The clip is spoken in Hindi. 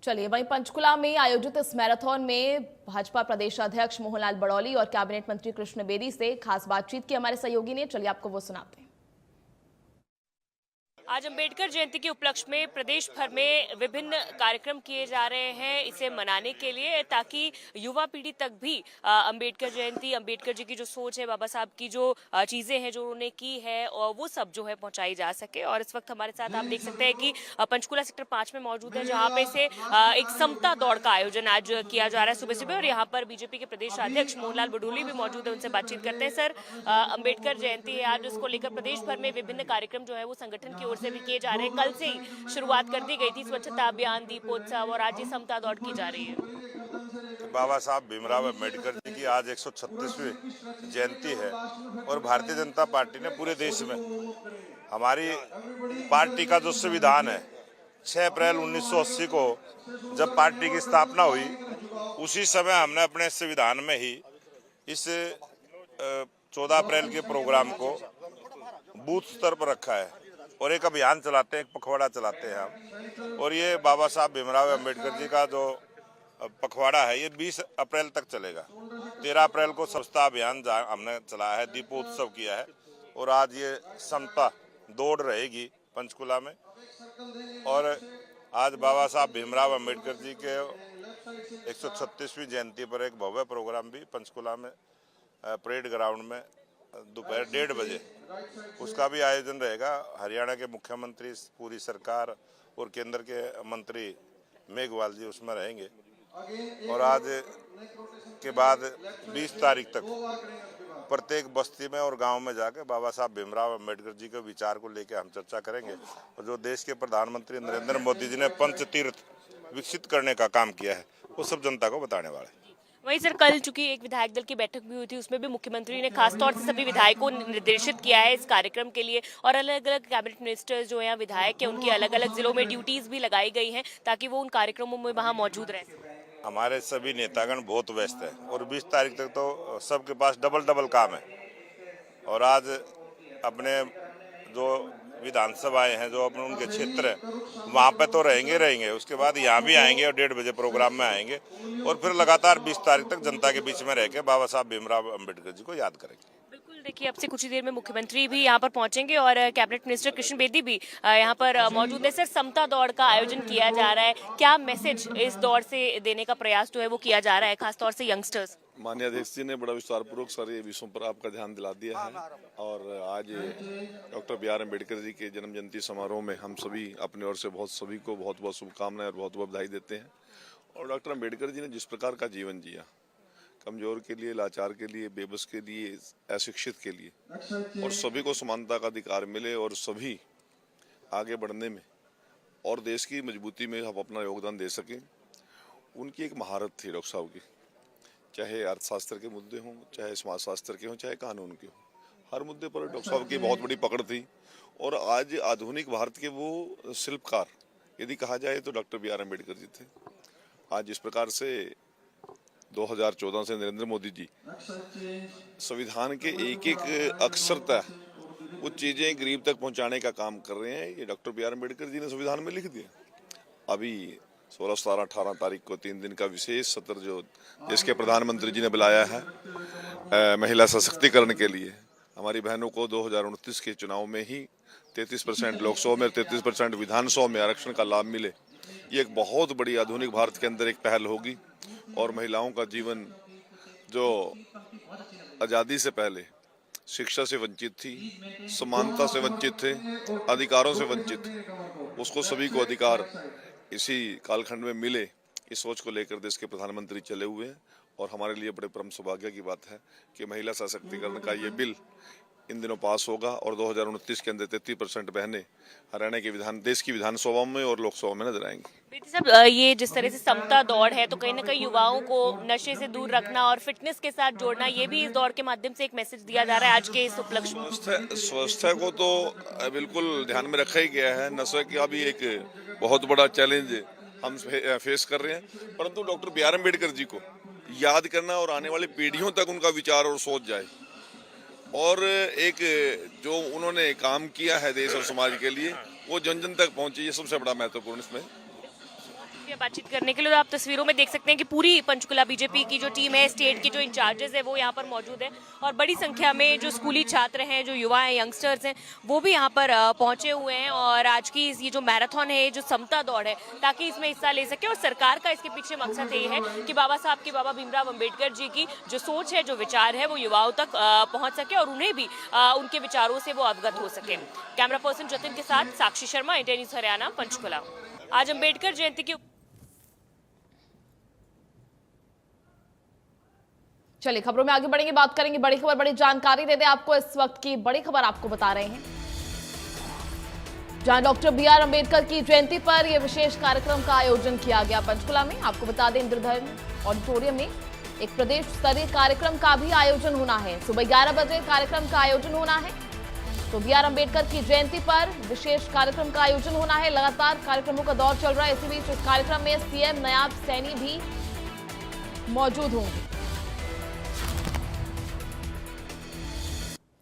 चलिए, वहीं पंचकुला में आयोजित इस मैराथन में भाजपा प्रदेश अध्यक्ष मोहनलाल बड़ौली और कैबिनेट मंत्री कृष्ण बेदी से खास बातचीत की हमारे सहयोगी ने। चलिए आपको वो सुनाते हैं। आज अंबेडकर जयंती के उपलक्ष्य में प्रदेश भर में विभिन्न कार्यक्रम किए जा रहे हैं इसे मनाने के लिए, ताकि युवा पीढ़ी तक भी अंबेडकर जयंती, अंबेडकर जी की जो सोच है, बाबा साहब की जो चीजें हैं जो उन्होंने की है, और वो सब जो है पहुंचाई जा सके। और इस वक्त हमारे साथ आप देख सकते हैं कि पंचकुला सेक्टर 5 में मौजूद है, जहां पे से एक समता दौड़ का आयोजन आज किया जा रहा है सुबह सुबह। और यहाँ पर बीजेपी के प्रदेश अध्यक्ष मोहनलाल बड़ौली भी मौजूद है, उनसे बातचीत करते हैं। सर, अंबेडकर जयंती है आज, उसको लेकर प्रदेश भर में विभिन्न कार्यक्रम जो है वो संगठन की ओर से भी किए जा रहे हैं। कल से ही शुरुआत कर दी गई थी, स्वच्छता अभियान, दीपोत्सव, और आज ये समता दौड़ की जा रही है। बाबा साहब भीमराव अम्बेडकर जी की आज 136वीं जयंती है और भारतीय जनता पार्टी ने पूरे देश में हमारी पार्टी का जो संविधान है, 6 अप्रैल 1980 को जब पार्टी की स्थापना हुई, उसी समय हमने अपने संविधान में ही इस 14 अप्रैल के प्रोग्राम को बूथ स्तर पर रखा है और एक अभियान चलाते हैं, एक पखवाड़ा चलाते हैं हम। और ये बाबा साहब भीमराव अम्बेडकर जी का जो पखवाड़ा है ये 20 अप्रैल तक चलेगा। 13 अप्रैल को स्वच्छता अभियान हमने चलाया है, दीपोत्सव किया है, और आज ये समता दौड़ रहेगी पंचकुला में। और आज बाबा साहब भीमराव अम्बेडकर जी के 136वीं जयंती पर एक भव्य प्रोग्राम भी पंचकुला में परेड ग्राउंड में दोपहर 1:30 बजे उसका भी आयोजन रहेगा। हरियाणा के मुख्यमंत्री, पूरी सरकार और केंद्र के मंत्री मेघवाल जी उसमें रहेंगे। और आज के बाद 20 तारीख तक प्रत्येक बस्ती में और गांव में जाकर बाबा साहब भीमराव अम्बेडकर जी के विचार को लेकर हम चर्चा करेंगे। और जो देश के प्रधानमंत्री नरेंद्र मोदी जी ने पंचतीर्थ विकसित करने का काम किया है वो सब जनता को बताने वाले हैं। वहीं सर, कल चूंकि एक विधायक दल की बैठक भी हुई थी, उसमें भी मुख्यमंत्री ने खास तौर से सभी विधायकों को निर्देशित किया है इस कार्यक्रम के लिए, और अलग अलग कैबिनेट मिनिस्टर्स जो हैं, विधायक हैं, उनकी अलग अलग जिलों में ड्यूटीज भी लगाई गई हैं ताकि वो उन कार्यक्रमों में वहां मौजूद रह सकें। हमारे सभी नेतागण बहुत व्यस्त है और 20 तारीख तक तो सबके पास डबल काम है। और आज अपने जो विधानसभाएं हैं, जो अपने उनके क्षेत्र है, वहाँ पे तो रहेंगे, उसके बाद यहाँ भी आएंगे और 1:30 बजे प्रोग्राम में आएंगे और फिर लगातार 20 तारीख तक जनता के बीच में रह के बाबा साहब भीमराव अम्बेडकर जी को याद करेंगे। बिल्कुल, देखिए, अब से कुछ ही देर में मुख्यमंत्री भी यहाँ पर पहुंचेंगे और कैबिनेट मिनिस्टर कृष्ण बेदी भी यहाँ पर मौजूद है। सर, समता दौड़ का आयोजन किया जा रहा है, क्या मैसेज इस दौड़ से देने का प्रयास जो है वो किया जा रहा है, खासतौर से यंगस्टर्स? माननीय अध्यक्ष जी ने बड़ा विस्तार पूर्वक सारे विषयों पर आपका ध्यान दिला दिया है। और आज doctor B are Ambedkar ji के जन्म जयंती समारोह में हम सभी अपनी ओर से सभी को बहुत बहुत शुभकामनाएं और बहुत बहुत बधाई देते हैं। और डॉक्टर अम्बेडकर जी ने जिस प्रकार का जीवन जिया, कमजोर के लिए, लाचार के लिए, बेबस के लिए, अशिक्षित के लिए, और सभी को समानता का अधिकार मिले और सभी आगे बढ़ने में और देश की मजबूती में हम अपना योगदान दे सकें, उनकी एक महारत थी डॉक्टर साहब की। चाहे अर्थशास्त्र के मुद्दे हों, चाहे समाजशास्त्र के हों, चाहे कानून के हों, हर मुद्दे पर डॉक्टर साहब की बहुत बड़ी पकड़ थी। और आज आधुनिक भारत के वो शिल्पकार यदि कहा जाए तो doctor B are Ambedkar ji थे। आज जिस प्रकार से 2014 से नरेंद्र मोदी जी संविधान के एक एक अक्षर तक वो चीजें गरीब तक पहुंचाने का काम कर रहे हैं, ये doctor B are Ambedkar ji ने संविधान में लिख दिया। अभी 16, 17, 18 तारीख को 3 दिन का विशेष सत्र जो देश के प्रधानमंत्री जी ने बुलाया है महिला सशक्तिकरण के लिए, हमारी बहनों को 2029 के चुनाव में ही 33% लोकसभा में, 33% विधानसभा में आरक्षण का लाभ मिले, ये एक बहुत बड़ी आधुनिक भारत के अंदर एक पहल होगी। और महिलाओं का जीवन जो आज़ादी से पहले शिक्षा से वंचित थी, समानता से वंचित थे, अधिकारों से वंचित थे, उसको सभी को अधिकार इसी कालखंड में मिले, इस सोच को लेकर देश के प्रधानमंत्री चले हुए हैं। और हमारे लिए बड़े परम सौभाग्य की बात है कि महिला सशक्तिकरण का ये बिल इन दिनों पास होगा और 2029 के अंदर 33% बहनें हरियाणा के देश की विधानसभा में और लोकसभा में नजर आएंगी। बेटी साहब, ये जिस तरह से समता दौड़ है तो कहीं ना कहीं युवाओं को नशे से दूर रखना और फिटनेस के साथ जोड़ना, ये भी इस दौड़ के माध्यम से एक मैसेज दिया जा रहा है आज के इस उपलक्ष्य में। स्वास्थ्य को तो बिल्कुल ध्यान में रखा ही गया है, नशे का भी एक बहुत बड़ा चैलेंज हम फेस कर रहे हैं, परंतु doctor B are Ambedkar ji को याद करना और आने वाली पीढ़ियों तक उनका विचार और सोच जाए, और एक जो उन्होंने काम किया है देश और समाज के लिए वो जन जन तक पहुंचे, ये सबसे बड़ा महत्वपूर्ण इसमें। शुक्रिया बातचीत करने के लिए। तो आप तस्वीरों में देख सकते हैं कि पूरी पंचकुला बीजेपी की जो टीम है, स्टेट के जो इंचार्जेस है वो यहाँ पर मौजूद है और बड़ी संख्या में जो स्कूली छात्र हैं, जो युवा हैं, यंगस्टर्स हैं, वो भी यहाँ पर पहुंचे हुए हैं। और आज की ये जो मैराथन है, जो समता दौड़ है, ताकि इसमें हिस्सा ले सके। और सरकार का इसके पीछे मकसद ये है कि बाबा साहब की, बाबा भीमराव अम्बेडकर जी की जो सोच है, जो विचार है, वो युवाओं तक पहुंच सके और उन्हें भी उनके विचारों से वो अवगत हो सके। कैमरा पर्सन जतिन के साथ साक्षी शर्मा, इंडिया न्यूज़ हरियाणा, पंचकुला। आज अम्बेडकर जयंती की चलिए खबरों में आगे बढ़ेंगे, बात करेंगे बड़ी खबर, बड़ी जानकारी दे दें आपको। इस वक्त की बड़ी खबर आपको बता रहे हैं, जहां डॉक्टर बी.आर. अम्बेडकर की जयंती पर यह विशेष कार्यक्रम का आयोजन किया गया पंचकुला में। आपको बता दें, इंद्रधर्म ऑडिटोरियम में एक प्रदेश स्तरीय कार्यक्रम का भी आयोजन होना है। सुबह 11 बजे कार्यक्रम का आयोजन होना है। तो बी.आर. अम्बेडकर की जयंती पर विशेष कार्यक्रम का आयोजन होना है। लगातार कार्यक्रमों का दौर चल रहा है। इसी बीच इस कार्यक्रम में सीएम नायब सैनी भी मौजूद होंगे।